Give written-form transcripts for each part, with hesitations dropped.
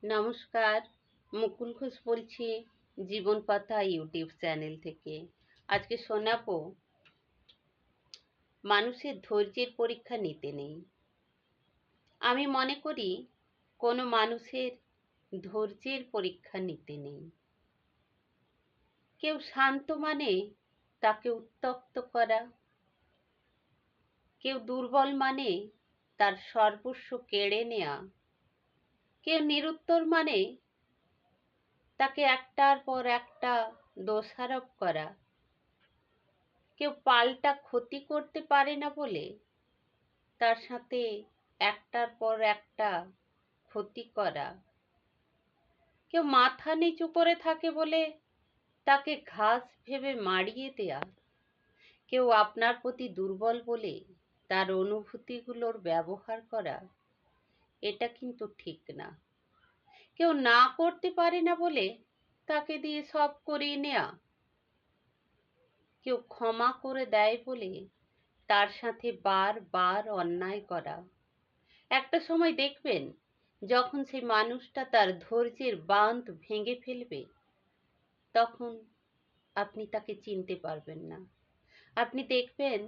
নমস্কার, মুকুল ঘোষ বলছি জীবন পাতা ইউটিউব চ্যানেল থেকে। আজকে শোনাবো মানুষের ধৈর্যের পরীক্ষা নিতে নেই। আমি মনে করি কোনো মানুষের ধৈর্যের পরীক্ষা নিতে নেই। কেউ শান্ত মানে তাকে উত্ত্যক্ত করা, কেউ দুর্বল মানে তার সর্বস্ব কেড়ে নেয়া, কেউ নিরুত্তর মানে তাকে একটার পর একটা দোষারোপ করা, কেউ পাল্টা ক্ষতি করতে পারে না বলে তার সাথে একটার পর একটা ক্ষতি করা, কেউ মাথা নিচু করে থাকে বলে তাকে ঘাস ভেবে মারিয়ে দেয়া, কেউ আপনার প্রতি দুর্বল বলে তার অনুভূতিগুলোর ব্যবহার করা, এটা কিন্তু ঠিক না। কেউ না করতে পারে না বলে তাকে দিয়ে সব করিয়ে নেয়া, কেউ ক্ষমা করে দেয় বলে তার সাথে বারবার অন্যায় করা। একটা সময় দেখবেন যখন সেই মানুষটা তার ধৈর্যের বাঁধ ভেঙে ফেলবে, তখন আপনি তাকে চিনতে পারবেন না। আপনি দেখবেন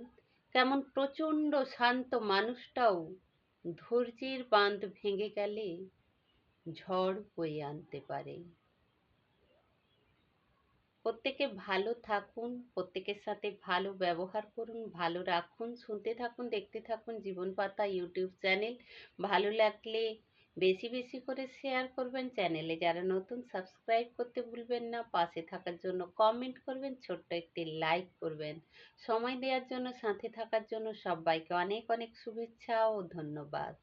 কেমন প্রচণ্ড শান্ত মানুষটাও ধৈর্যের বাঁধ ভেঙে গেলে ঝড় বয়ে আনতে পারে। প্রত্যেকে ভালো থাকুন, প্রত্যেকের সাথে ভালো ব্যবহার করুন, ভালো রাখুন। শুনতে থাকুন, দেখতে থাকুন জীবন পাতা ইউটিউব চ্যানেল। ভালো লাগলে বেশি বেশি করে শেয়ার করবেন। চ্যানেলে যারা নতুন, সাবস্ক্রাইব করতে ভুলবেন না। পাশে থাকার জন্য কমেন্ট করবেন, ছোট্ট একটি লাইক করবেন। সময় দেওয়ার জন্য, সাথে থাকার জন্য সবাইকে অনেক অনেক শুভেচ্ছা ও ধন্যবাদ।